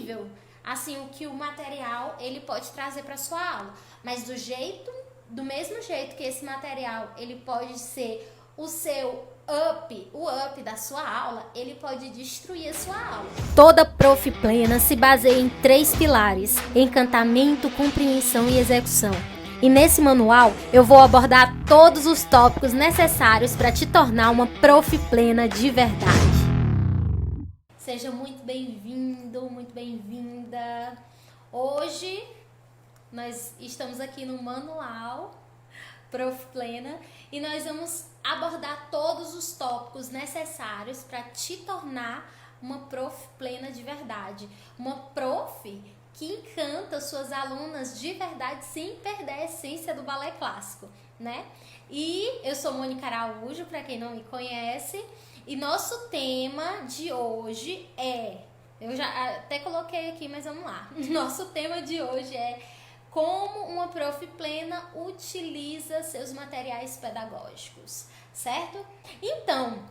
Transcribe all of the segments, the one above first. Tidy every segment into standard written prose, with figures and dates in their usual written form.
nível, assim, o que o material ele pode trazer para sua aula, mas do mesmo jeito que esse material ele pode ser o seu o up da sua aula, ele pode destruir a sua aula. Toda prof plena se baseia em 3 pilares: encantamento, compreensão e execução. E nesse manual eu vou abordar todos os tópicos necessários para te tornar uma prof plena de verdade. Seja muito bem-vindo, muito bem-vinda. Hoje nós estamos aqui no manual Prof Plena e nós vamos abordar todos os tópicos necessários para te tornar uma prof plena de verdade, uma prof que encanta suas alunas de verdade sem perder a essência do balé clássico, né? E eu sou Mônica Araújo, para quem não me conhece, e nosso tema de hoje eu já até coloquei aqui, mas vamos lá. Nosso tema de hoje é como uma prof plena utiliza seus materiais pedagógicos, certo? Então,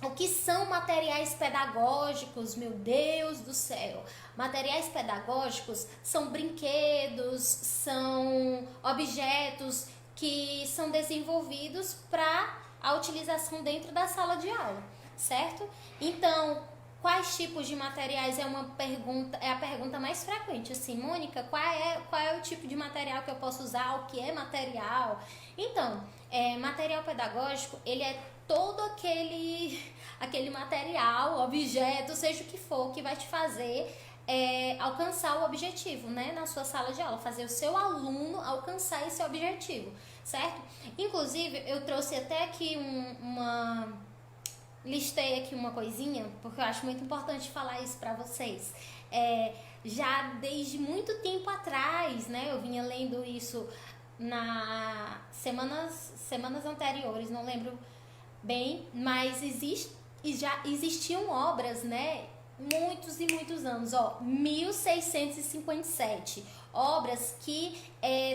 o que são materiais pedagógicos? Meu Deus do céu! Materiais pedagógicos são brinquedos, são objetos que são desenvolvidos para a utilização dentro da sala de aula, certo? Então, quais tipos de materiais é a pergunta mais frequente, assim, Mônica, qual é o tipo de material que eu posso usar, o que é material? Então, material pedagógico, ele é todo aquele material, objeto, seja o que for, que vai te fazer alcançar o objetivo, né, na sua sala de aula, fazer o seu aluno alcançar esse objetivo, certo? Inclusive, eu trouxe até aqui listei aqui uma coisinha, porque eu acho muito importante falar isso para vocês. Já desde muito tempo atrás, né, eu vinha lendo isso nas semanas anteriores, não lembro bem, mas já existiam obras, né, muitos e muitos anos, 1657, obras que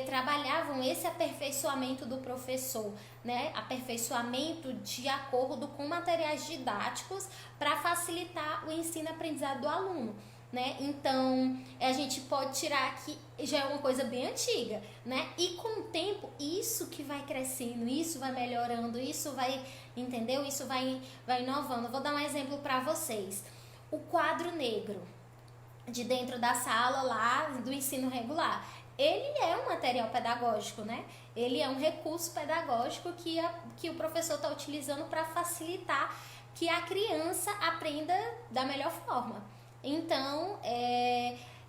trabalhavam esse aperfeiçoamento do professor, né, aperfeiçoamento de acordo com materiais didáticos para facilitar o ensino-aprendizado do aluno, né? Então, a gente pode tirar aqui, já é uma coisa bem antiga, né? E com o tempo, isso que vai crescendo, isso vai melhorando, isso vai, entendeu? Isso vai inovando. Vou dar um exemplo para vocês. O quadro negro de dentro da sala lá do ensino regular, ele é um material pedagógico, né? Ele é um recurso pedagógico que o professor está utilizando para facilitar que a criança aprenda da melhor forma. Então,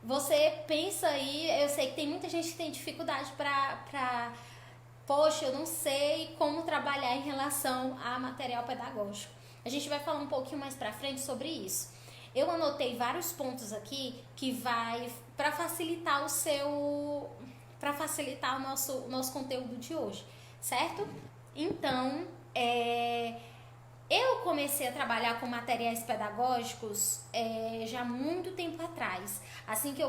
você pensa aí, eu sei que tem muita gente que tem dificuldade poxa, eu não sei como trabalhar em relação a material pedagógico. A gente vai falar um pouquinho mais pra frente sobre isso. Eu anotei vários pontos aqui que vai para facilitar o nosso conteúdo de hoje, certo? Então, eu comecei a trabalhar com materiais pedagógicos já há muito tempo atrás. Assim que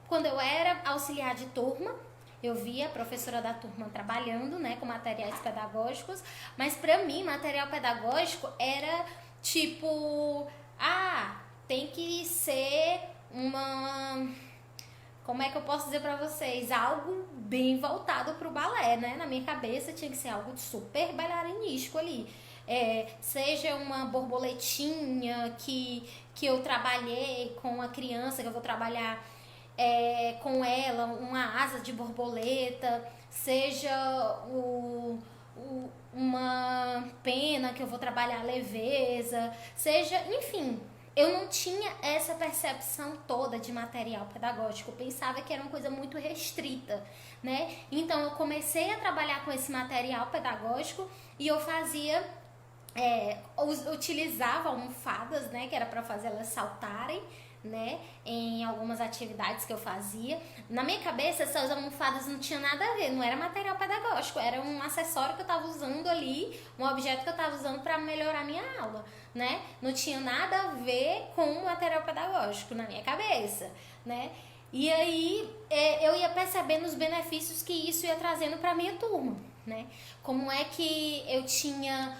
quando eu era auxiliar de turma, eu via a professora da turma trabalhando, né, com materiais pedagógicos, mas para mim, material pedagógico era tipo, tem que ser como é que eu posso dizer pra vocês? Algo bem voltado pro balé, né? Na minha cabeça tinha que ser algo super bailarinístico ali. Seja uma borboletinha que eu trabalhei com a criança, que eu vou trabalhar com ela, uma asa de borboleta, seja uma pena que eu vou trabalhar leveza, seja, enfim, eu não tinha essa percepção toda de material pedagógico, eu pensava que era uma coisa muito restrita, né? Então eu comecei a trabalhar com esse material pedagógico e eu utilizava almofadas, né, que era para fazer elas saltarem, né, em algumas atividades que eu fazia. Na minha cabeça, essas almofadas não tinham nada a ver, não era material pedagógico, era um acessório que eu estava usando ali, um objeto que eu estava usando para melhorar a minha aula, né? Não tinha nada a ver com o material pedagógico na minha cabeça, né? E aí eu ia percebendo os benefícios que isso ia trazendo para minha turma, né? Como é que eu tinha...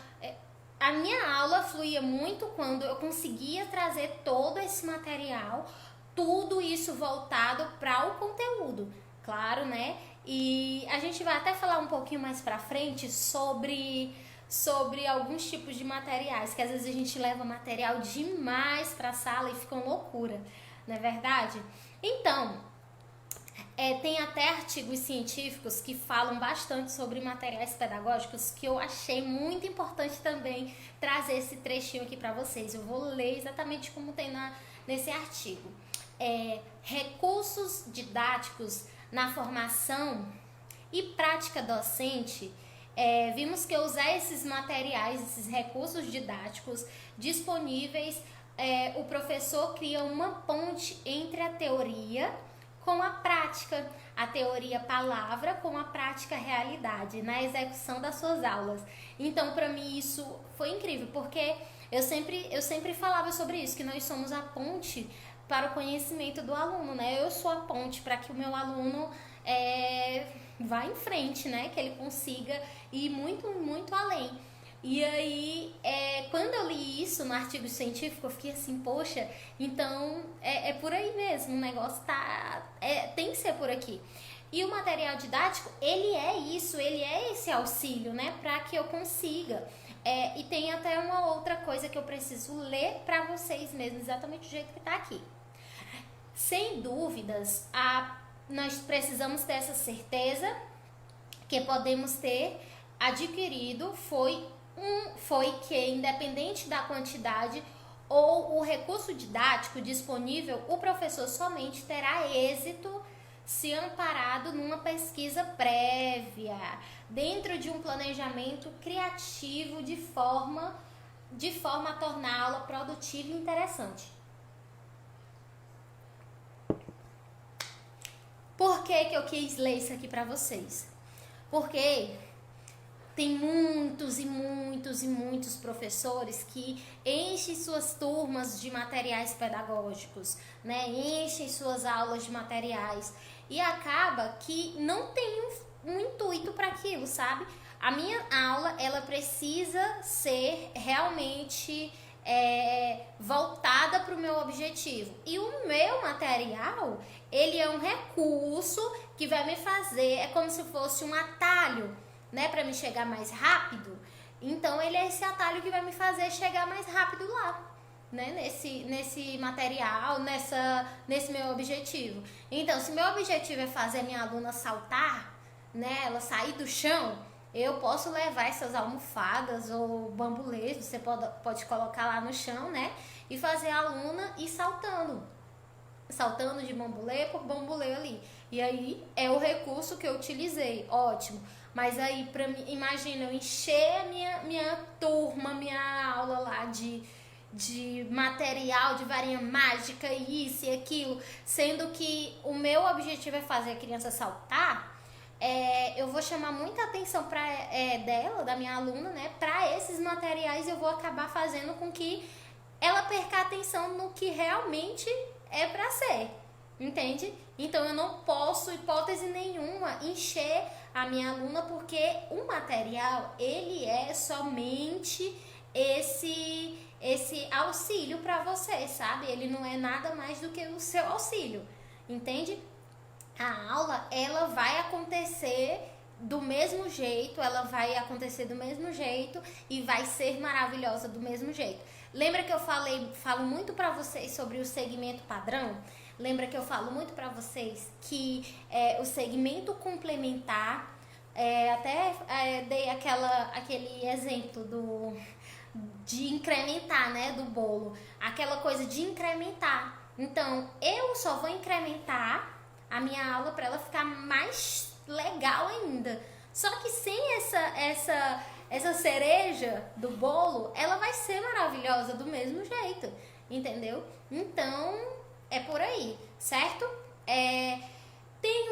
A minha aula fluía muito quando eu conseguia trazer todo esse material tudo isso voltado para o conteúdo, claro, né? E a gente vai até falar um pouquinho mais pra frente sobre alguns tipos de materiais, que às vezes a gente leva material demais pra sala e fica uma loucura, não é verdade? Então, tem até artigos científicos que falam bastante sobre materiais pedagógicos, que eu achei muito importante também trazer esse trechinho aqui para vocês. Eu vou ler exatamente como tem nesse artigo. Recursos didáticos na formação e prática docente. Vimos que usar esses materiais, esses recursos didáticos disponíveis, o professor cria uma ponte entre a teoria com a prática, a teoria palavra com a prática realidade, na execução das suas aulas. Então, para mim, isso foi incrível, porque eu sempre falava sobre isso, que nós somos a ponte para o conhecimento do aluno, né? Eu sou a ponte para que o meu aluno vá em frente, né? Que ele consiga ir muito, muito além. E aí, quando eu li isso no artigo científico, eu fiquei assim, poxa, então é por aí mesmo, o negócio tem que ser por aqui. E o material didático, ele é isso, ele é esse auxílio, né, para que eu consiga. E tem até uma outra coisa que eu preciso ler para vocês mesmo, exatamente do jeito que tá aqui. Sem dúvidas, nós precisamos ter essa certeza que podemos ter adquirido foi que, independente da quantidade ou o recurso didático disponível, o professor somente terá êxito se amparado numa pesquisa prévia, dentro de um planejamento criativo de forma a torná-la produtiva e interessante. Por que eu quis ler isso aqui para vocês? Porque tem muitos e muitos e muitos professores que enchem suas turmas de materiais pedagógicos, né? Enchem suas aulas de materiais e acaba que não tem um intuito para aquilo, sabe? A minha aula, ela precisa ser realmente voltada para o meu objetivo. E o meu material, ele é um recurso que vai me fazer, é como se fosse um atalho, né, para me chegar mais rápido. Então ele é esse atalho que vai me fazer chegar mais rápido lá, né, nesse material, nesse meu objetivo. Então, se meu objetivo é fazer a minha aluna saltar, né, ela sair do chão, eu posso levar essas almofadas ou bambolês, você pode colocar lá no chão, né, e fazer a aluna ir saltando de bambolê por bambolê ali. E aí é o recurso que eu utilizei, ótimo. Mas aí, imagina, eu encher minha turma, minha aula lá de material, de varinha mágica, isso e aquilo, sendo que o meu objetivo é fazer a criança saltar, eu vou chamar muita atenção da minha aluna, né, para esses materiais. Eu vou acabar fazendo com que ela perca atenção no que realmente é para ser, entende? Então eu não posso, hipótese nenhuma, encher a minha aluna, porque o material, ele é somente esse auxílio para você, sabe? Ele não é nada mais do que o seu auxílio, entende? A aula, ela vai acontecer do mesmo jeito, e vai ser maravilhosa do mesmo jeito. Lembra que eu falo muito para vocês sobre o segmento padrão? Lembra que eu falo muito para vocês que o segmento complementar, dei aquele exemplo de incrementar, né, do bolo, aquela coisa de incrementar. Então, eu só vou incrementar a minha aula para ela ficar mais legal ainda. Só que sem essa cereja do bolo, ela vai ser maravilhosa do mesmo jeito, entendeu? Então, é por aí, certo? Tem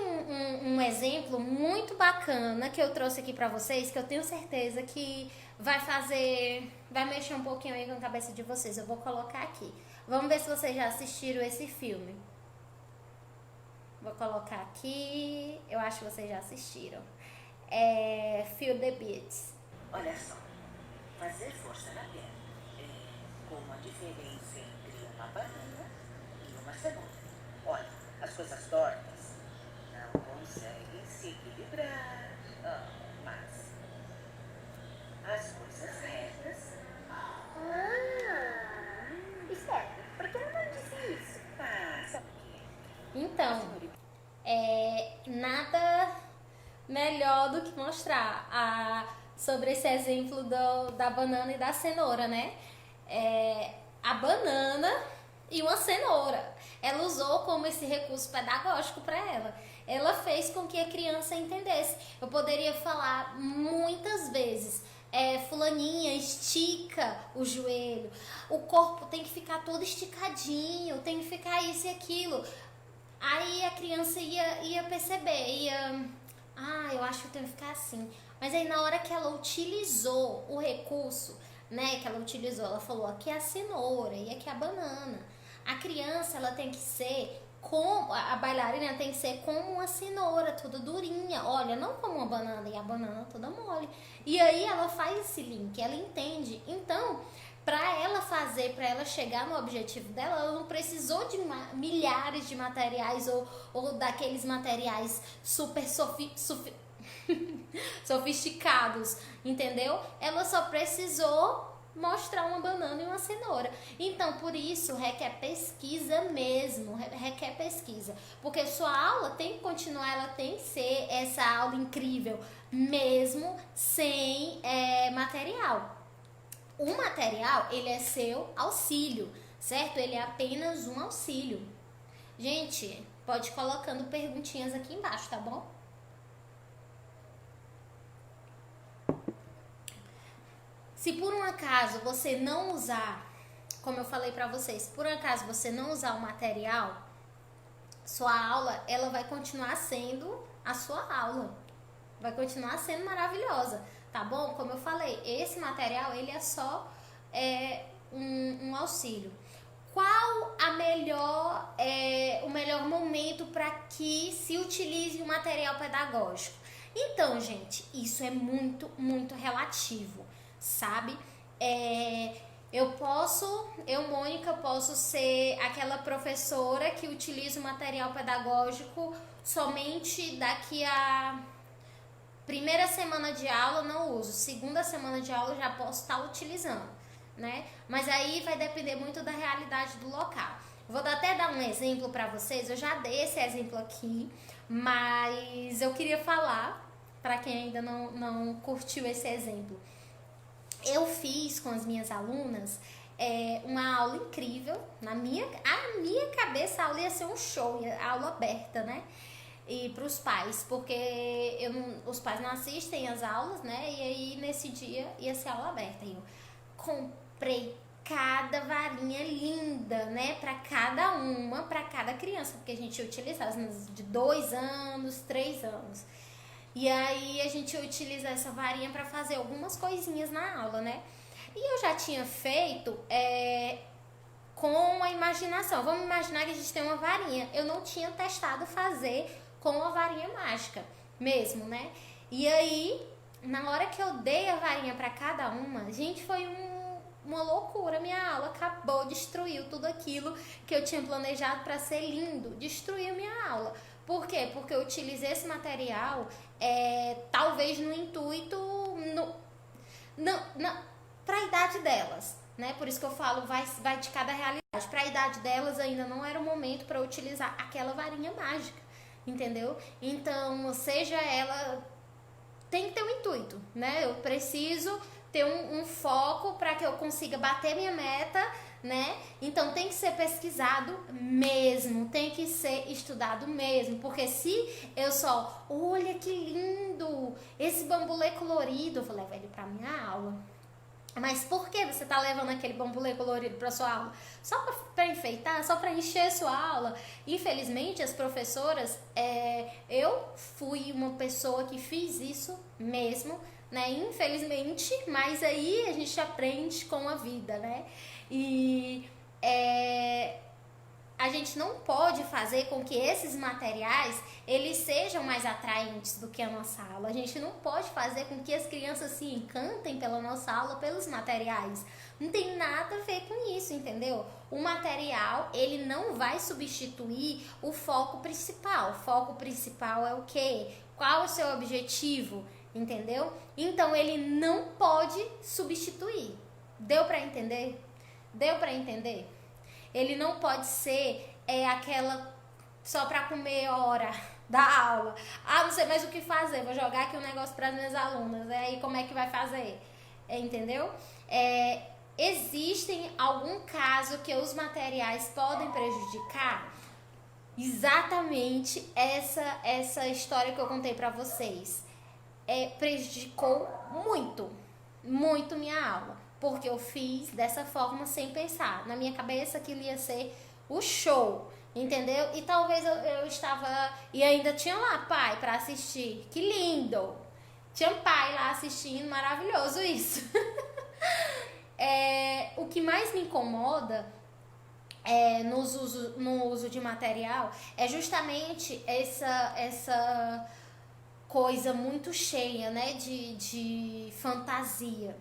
um exemplo muito bacana que eu trouxe aqui pra vocês, que eu tenho certeza que vai mexer um pouquinho aí com a cabeça de vocês. Eu vou colocar aqui. Vamos ver se vocês já assistiram esse filme. Vou colocar aqui, eu acho que vocês já assistiram. Feel the Beats. Olha só, fazer força na perna é como a diferença entre uma banana e uma cenoura. Então, nada melhor do que mostrar sobre esse exemplo da banana e da cenoura, né? A banana e uma cenoura. Ela usou como esse recurso pedagógico para ela. Ela fez com que a criança entendesse. Eu poderia falar muitas vezes, fulaninha, estica o joelho, o corpo tem que ficar todo esticadinho, tem que ficar isso e aquilo. Aí a criança ia perceber, eu acho que eu tenho que ficar assim. Mas aí na hora que ela utilizou o recurso, né, ela falou, aqui é a cenoura e aqui é a banana. A criança, ela tem que ser a bailarina tem que ser como uma cenoura, toda durinha. Olha, não como uma banana, e a banana toda mole. E aí ela faz esse link, ela entende. Então, para ela chegar no objetivo dela, ela não precisou de milhares de materiais ou daqueles materiais super sofisticados, entendeu? Ela só precisou mostrar uma banana e uma cenoura. Então, por isso, requer pesquisa mesmo, requer pesquisa. Porque sua aula tem que continuar, ela tem que ser essa aula incrível, mesmo sem material. O material, ele é seu auxílio, certo? Ele é apenas um auxílio. Gente, pode ir colocando perguntinhas aqui embaixo, tá bom? Se por um acaso você não usar, como eu falei pra vocês, se por um acaso você não usar o material, sua aula, ela vai continuar sendo a sua aula. Vai continuar sendo maravilhosa, tá bom? Como eu falei, esse material, ele é só um auxílio. Qual o melhor momento para que se utilize o material pedagógico? Então, gente, isso é muito, muito relativo, sabe? Mônica, posso ser aquela professora que utiliza o material pedagógico somente daqui a primeira semana de aula não uso, segunda semana de aula já posso estar utilizando, né? Mas aí vai depender muito da realidade do local. Vou até dar um exemplo para vocês, eu já dei esse exemplo aqui, mas eu queria falar, para quem ainda não curtiu esse exemplo. Eu fiz com as minhas alunas uma aula incrível, a minha cabeça a aula ia ser um show, a aula aberta, né? E para os pais, porque os pais não assistem as aulas, né? E aí nesse dia ia ser aula aberta. E eu comprei cada varinha linda, né? Para cada criança, porque a gente utiliza as de 2 anos, 3 anos. E aí a gente utiliza essa varinha para fazer algumas coisinhas na aula, né? E eu já tinha feito com a imaginação. Vamos imaginar que a gente tem uma varinha. Eu não tinha testado fazer com a varinha mágica mesmo, né? E aí, na hora que eu dei a varinha para cada uma, gente, foi uma loucura. Minha aula acabou, destruiu tudo aquilo que eu tinha planejado para ser lindo, destruiu minha aula. Por quê? Porque eu utilizei esse material talvez no intuito para a idade delas, né? Por isso que eu falo, vai de cada realidade. Para a idade delas ainda não era o momento para utilizar aquela varinha mágica, entendeu? Então, seja ela, tem que ter um intuito, né? Eu preciso ter um foco para que eu consiga bater minha meta, né? Então tem que ser pesquisado mesmo, tem que ser estudado mesmo, porque se eu só, olha que lindo, esse bambolê colorido, eu vou levar ele para minha aula. Mas por que você tá levando aquele bambolê colorido para sua aula? Só para enfeitar, só para encher sua aula? Infelizmente, as professoras, eu fui uma pessoa que fiz isso mesmo, né? Infelizmente, mas aí a gente aprende com a vida, né? E a gente não pode fazer com que esses materiais eles sejam mais atraentes do que a nossa aula. A gente não pode fazer com que as crianças se encantem pela nossa aula, pelos materiais. Não tem nada a ver com isso, entendeu? O material, ele não vai substituir o foco principal. O foco principal é o quê? Qual é o seu objetivo? Entendeu? Então, ele não pode substituir. Deu para entender? Deu para entender? Ele não pode ser aquela só pra comer hora da aula. Ah, não sei mais o que fazer, vou jogar aqui um negócio para as minhas alunas. Aí como é que vai fazer? Entendeu? Existem algum caso que os materiais podem prejudicar? Exatamente essa história que eu contei pra vocês. Prejudicou muito minha aula. Porque eu fiz dessa forma sem pensar. Na minha cabeça aquilo ia ser o show, entendeu? E talvez eu estava... E ainda tinha lá pai pra assistir. Que lindo! Tinha pai lá assistindo, maravilhoso isso. O que mais me incomoda no uso de material é justamente essa coisa muito cheia, né, de fantasia.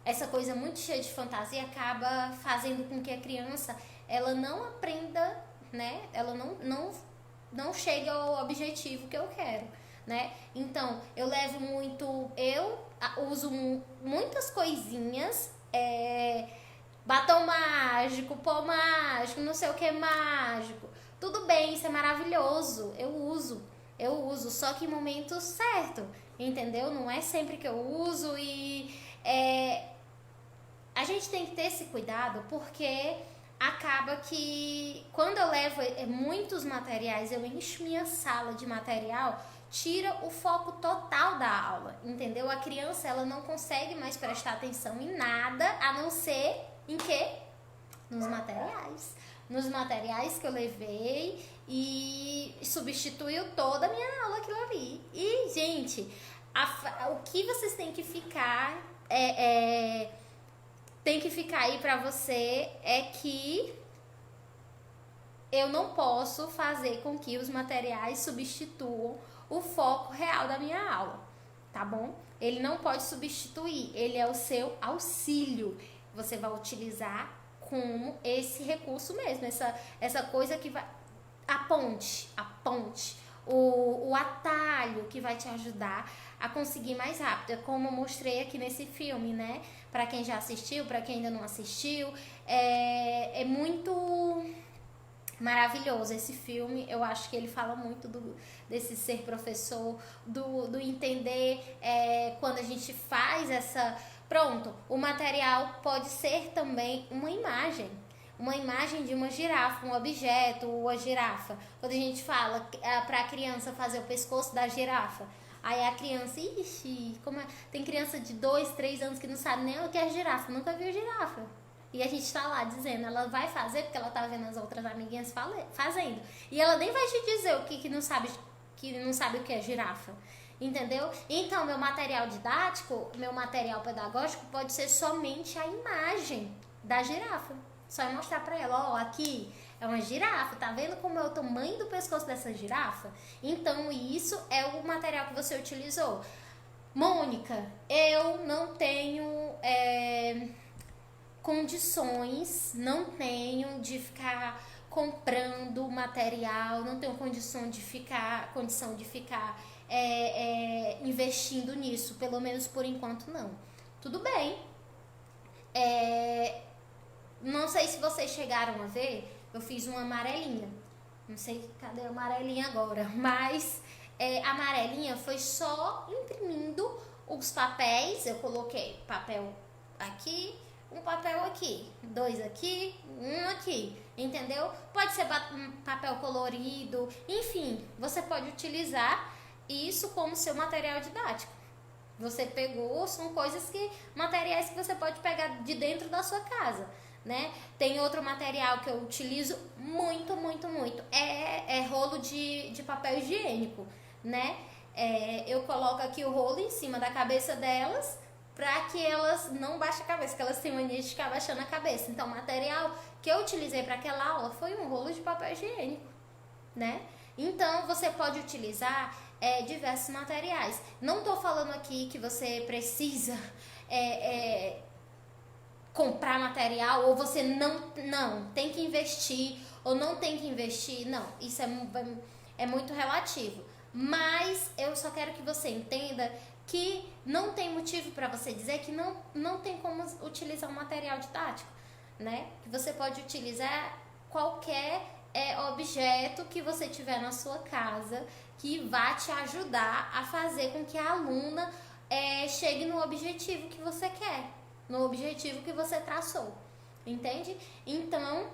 Essa coisa muito cheia de fantasia acaba fazendo com que a criança ela não aprenda, né, ela não chegue ao objetivo que eu quero, né? Então, eu uso muitas coisinhas, batom mágico, pó mágico, não sei o que mágico. Tudo bem, isso é maravilhoso. Eu uso, só que em momentos certos, entendeu? Não é sempre que eu uso e a gente tem que ter esse cuidado porque acaba que quando eu levo muitos materiais, eu encho minha sala de material, tira o foco total da aula, entendeu? A criança, ela não consegue mais prestar atenção em nada, a não ser em quê? Nos materiais. Nos materiais que eu levei e substituiu toda a minha aula aquilo ali. E, gente, o que vocês têm que ficar tem que ficar aí pra você é que eu não posso fazer com que os materiais substituam o foco real da minha aula, tá bom? Ele não pode substituir, ele é o seu auxílio. Você vai utilizar como esse recurso mesmo, essa coisa que vai... A ponte, o atalho que vai te ajudar a conseguir mais rápido. É como eu mostrei aqui nesse filme, né? Pra quem já assistiu, pra quem ainda não assistiu, é muito maravilhoso esse filme. Eu acho que ele fala muito desse ser professor, do entender quando a gente faz essa... Pronto, o material pode ser também uma imagem de uma girafa, um objeto, a girafa. Quando a gente fala pra criança fazer o pescoço da girafa, aí a criança, tem criança de 2, 3 anos que não sabe nem o que é girafa, nunca viu girafa. E a gente tá lá dizendo, ela vai fazer porque ela tá vendo as outras amiguinhas fazendo. E ela nem vai te dizer o que não sabe o que é girafa. Entendeu? Então, meu material didático, meu material pedagógico pode ser somente a imagem da girafa. Só é mostrar pra ela, aqui é uma girafa, tá vendo como é o tamanho do pescoço dessa girafa? Então, isso é o material que você utilizou. Mônica, eu não tenho condições, de ficar comprando material, não tenho condição de ficar investindo nisso, pelo menos por enquanto não. Tudo bem. Não sei se vocês chegaram a ver, eu fiz uma amarelinha. Não sei cadê a amarelinha agora, mas a amarelinha foi só imprimindo os papéis. Eu coloquei papel aqui, um papel aqui, 2 aqui, 1 aqui, entendeu? Pode ser papel colorido, enfim, você pode utilizar isso como seu material didático. Você pegou, são materiais que você pode pegar de dentro da sua casa, né? Tem outro material que eu utilizo muito, é rolo de papel higiênico, né? Eu coloco aqui o rolo em cima da cabeça delas, para que elas não baixem a cabeça, que elas têm mania de ficar baixando a cabeça. Então, o material que eu utilizei para aquela aula foi um rolo de papel higiênico, né? Então, você pode utilizar diversos materiais. Não tô falando aqui que você precisa comprar material, ou você não tem que investir, ou não tem que investir. Não, isso é muito relativo. Mas eu só quero que você entenda que não tem motivo para você dizer que não tem como utilizar um material didático, né? Que você pode utilizar qualquer objeto que você tiver na sua casa que vai te ajudar a fazer com que a aluna chegue no objetivo que você quer, no objetivo que você traçou, entende? Então,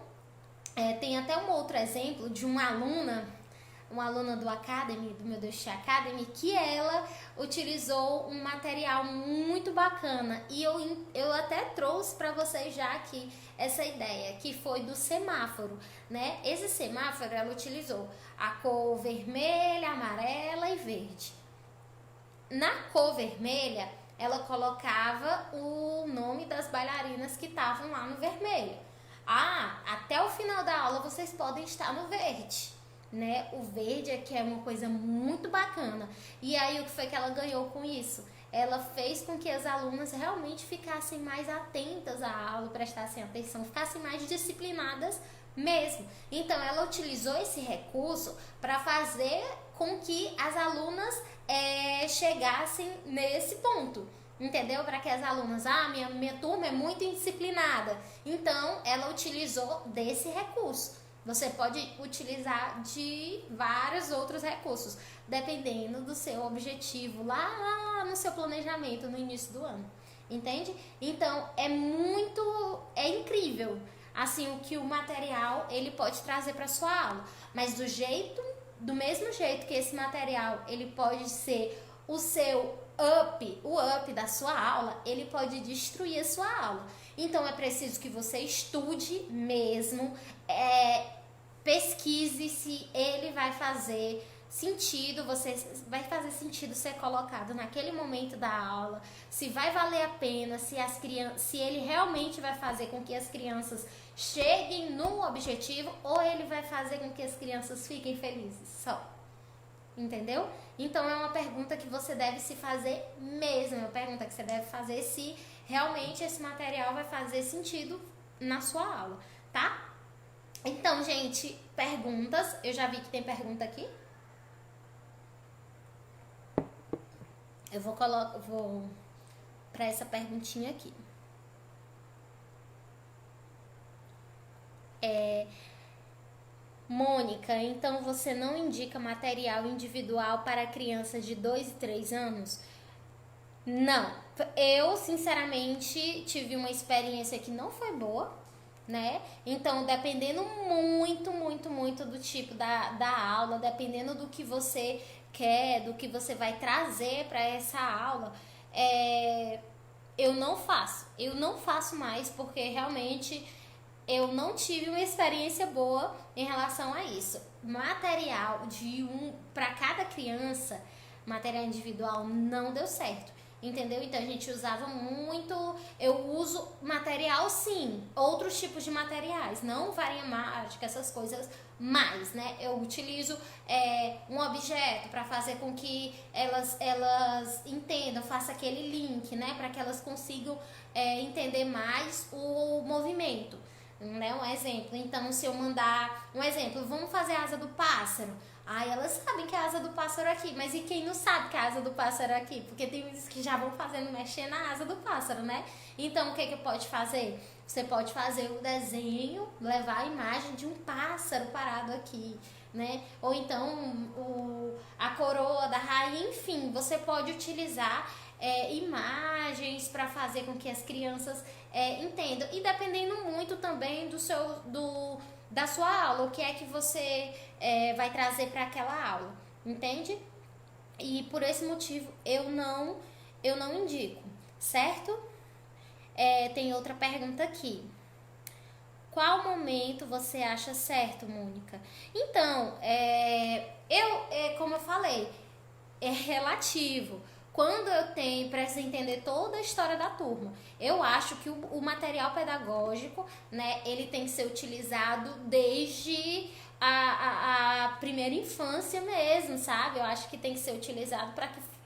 tem até um outro exemplo de uma aluna do Academy, do Meu Deus Tia Academy, que ela utilizou um material muito bacana e eu até trouxe para vocês já aqui essa ideia, que foi do semáforo, né? Esse semáforo ela utilizou a cor vermelha, amarela e verde. Na cor vermelha, ela colocava o nome das bailarinas que estavam lá no vermelho. Até o final da aula vocês podem estar no verde, né? O verde aqui é uma coisa muito bacana. E aí o que foi que ela ganhou com isso? Ela fez com que as alunas realmente ficassem mais atentas à aula, prestassem atenção, ficassem mais disciplinadas mesmo. Então ela utilizou esse recurso para fazer com que as alunas chegassem nesse ponto. Entendeu? Para que as alunas, minha turma é muito indisciplinada. Então, ela utilizou desse recurso. Você pode utilizar de vários outros recursos, dependendo do seu objetivo lá no seu planejamento no início do ano. Entende? Então, é incrível, assim, o que o material ele pode trazer para sua aula. Mas do mesmo jeito que esse material ele pode ser o seu o up da sua aula, ele pode destruir a sua aula. Então é preciso que você estude mesmo, pesquise se ele vai fazer sentido, vai fazer sentido ser colocado naquele momento da aula, se vai valer a pena, se ele realmente vai fazer com que as crianças cheguem no objetivo ou ele vai fazer com que as crianças fiquem felizes só. Entendeu? Então é uma pergunta que você deve se fazer mesmo, é uma pergunta que você deve fazer se realmente esse material vai fazer sentido na sua aula, tá? Então, gente, perguntas, eu já vi que tem pergunta aqui. Eu vou para essa perguntinha aqui. Mônica, então você não indica material individual para crianças de 2 e 3 anos? Não, eu sinceramente tive uma experiência que não foi boa, né? Então, dependendo muito do tipo da aula, dependendo do que você quer, do que você vai trazer para essa aula, eu não faço mais, porque realmente eu não tive uma experiência boa em relação a isso. Material para cada criança, material individual, não deu certo. Entendeu? Então a gente usava muito. Eu uso material sim, outros tipos de materiais, não varinha mágica, essas coisas mais, né? Eu utilizo um objeto para fazer com que elas entendam, faça aquele link, né? Para que elas consigam entender mais o movimento. Né? Um exemplo, então se eu mandar um exemplo, vamos fazer a asa do pássaro, elas sabem que é a asa do pássaro aqui, mas e quem não sabe que é a asa do pássaro aqui? Porque tem uns que já vão fazendo, mexer na asa do pássaro, né? Então o que pode fazer? Você pode fazer o desenho, levar a imagem de um pássaro parado aqui, né? Ou então a coroa da rainha, enfim, você pode utilizar imagens para fazer com que as crianças entendam. E dependendo muito também da sua aula, o que é que você vai trazer para aquela aula, entende? E por esse motivo eu não indico, certo? Tem outra pergunta aqui. Qual momento você acha certo, Mônica? Então, como eu falei, é relativo. Quando eu tenho para você entender toda a história da turma, eu acho que o material pedagógico, né, ele tem que ser utilizado desde a primeira infância mesmo, sabe? Eu acho que tem que ser utilizado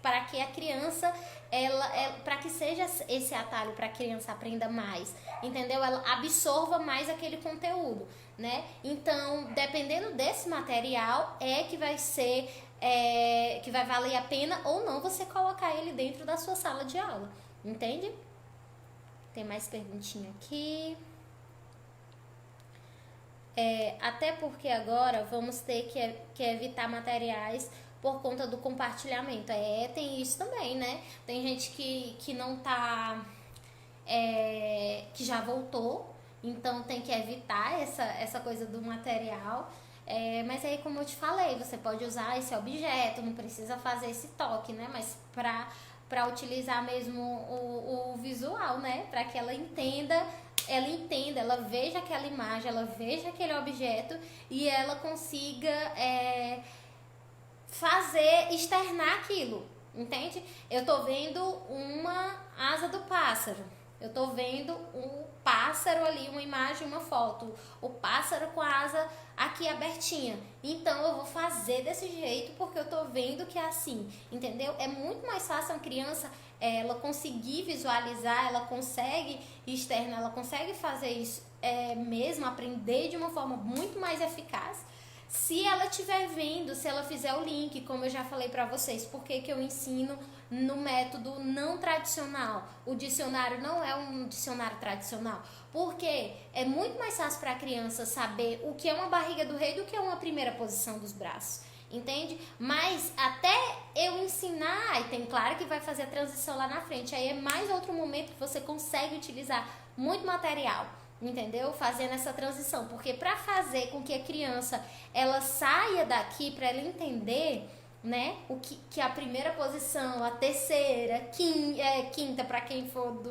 para que a criança, para que seja esse atalho para a criança aprenda mais, entendeu? Ela absorva mais aquele conteúdo, né? Então, dependendo desse material, que vai ser que vai valer a pena ou não você colocar ele dentro da sua sala de aula, entende? Tem mais perguntinha aqui. Até porque agora vamos ter que evitar materiais por conta do compartilhamento. Tem isso também, né? Tem gente que não tá... que já voltou, então tem que evitar essa coisa do material. Mas aí, como eu te falei, você pode usar esse objeto, não precisa fazer esse toque, né? Mas para utilizar mesmo o visual, né? Para que ela entenda, ela veja aquela imagem, ela veja aquele objeto e ela consiga externar aquilo, entende? Eu tô vendo uma asa do pássaro. Eu tô vendo um pássaro ali, uma imagem, uma foto. O pássaro com a asa aqui abertinha. Então eu vou fazer desse jeito porque eu tô vendo que é assim, entendeu? É muito mais fácil a criança ela conseguir visualizar, ela consegue externar, ela consegue fazer isso mesmo, aprender de uma forma muito mais eficaz. Se ela estiver vendo, se ela fizer o link, como eu já falei pra vocês, por que eu ensino no método não tradicional? O dicionário não é um dicionário tradicional, porque é muito mais fácil para a criança saber o que é uma barriga do rei do que uma primeira posição dos braços, entende? Mas até eu ensinar, e tem claro que vai fazer a transição lá na frente, aí é mais outro momento que você consegue utilizar muito material, entendeu? Fazendo essa transição, porque para fazer com que a criança ela saia daqui, para ela entender, né, o que a primeira posição, a terceira, quinta para quem for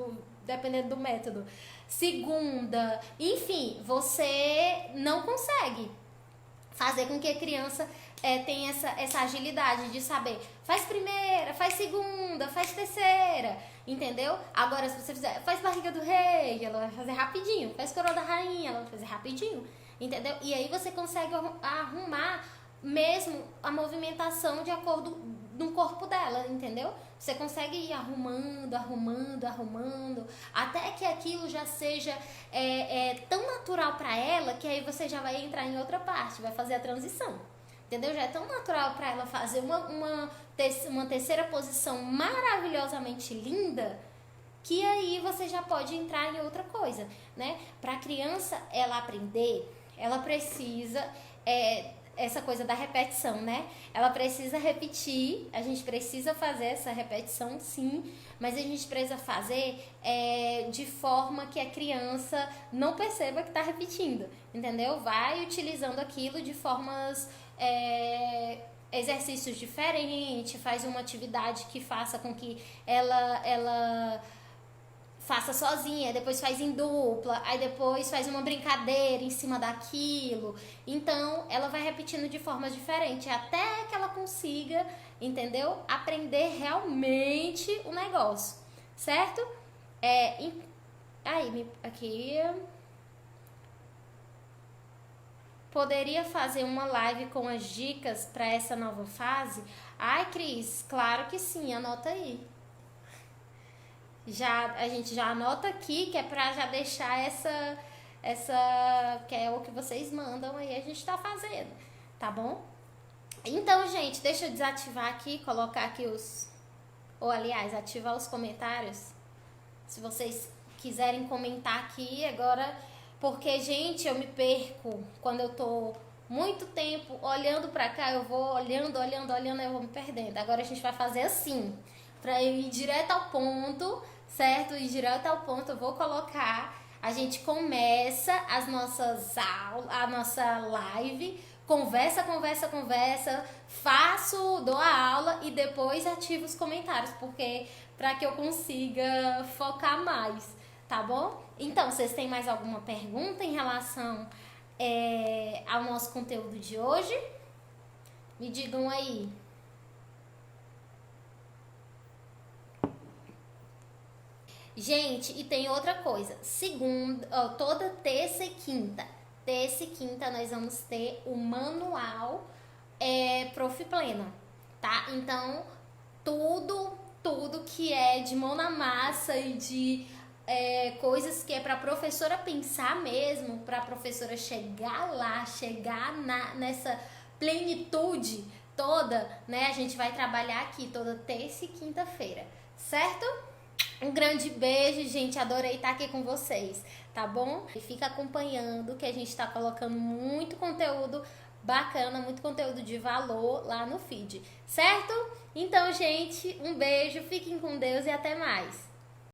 dependendo do método, segunda, enfim, você não consegue fazer com que a criança tenha essa agilidade de saber, faz primeira, faz segunda, faz terceira, entendeu? Agora, se você fizer, faz barriga do rei, ela vai fazer rapidinho, faz coroa da rainha, ela vai fazer rapidinho, entendeu? E aí você consegue arrumar mesmo a movimentação de acordo no corpo dela, entendeu? Você consegue ir arrumando, até que aquilo já seja tão natural para ela que aí você já vai entrar em outra parte, vai fazer a transição, entendeu? Já é tão natural para ela fazer uma terceira posição maravilhosamente linda que aí você já pode entrar em outra coisa, né? Para a criança ela aprender, ela precisa essa coisa da repetição, né? Ela precisa repetir, a gente precisa fazer essa repetição, sim, mas a gente precisa fazer de forma que a criança não perceba que está repetindo, entendeu? Vai utilizando aquilo de formas, exercícios diferentes, faz uma atividade que faça com que ela faça sozinha, depois faz em dupla, aí depois faz uma brincadeira em cima daquilo. Então, ela vai repetindo de formas diferentes até que ela consiga, entendeu? Aprender realmente o negócio, certo? Aqui... Poderia fazer uma live com as dicas para essa nova fase? Ai, Cris, claro que sim, anota aí. A gente já anota aqui, que é pra já deixar que é o que vocês mandam aí, a gente tá fazendo, tá bom? Então, gente, deixa eu desativar aqui, colocar aqui ativar os comentários, se vocês quiserem comentar aqui agora, porque, gente, eu me perco quando eu tô muito tempo olhando pra cá, eu vou olhando, eu vou me perdendo. Agora a gente vai fazer assim, pra eu ir direto ao ponto, certo? E direto ao ponto eu vou colocar, a gente começa as nossas aulas, a nossa live, conversa, dou a aula e depois ativo os comentários, porque para que eu consiga focar mais, tá bom? Então, vocês têm mais alguma pergunta em relação ao nosso conteúdo de hoje? Me digam aí. Gente, e tem outra coisa, toda terça e quinta nós vamos ter o manual Prof Plena, tá? Então, tudo que é de mão na massa e de coisas que é pra professora pensar mesmo, pra professora chegar lá, nessa plenitude toda, né? A gente vai trabalhar aqui toda terça e quinta-feira, certo? Um grande beijo, gente. Adorei estar aqui com vocês, tá bom? E fica acompanhando que a gente tá colocando muito conteúdo bacana, muito conteúdo de valor lá no feed, certo? Então, gente, um beijo, fiquem com Deus e até mais.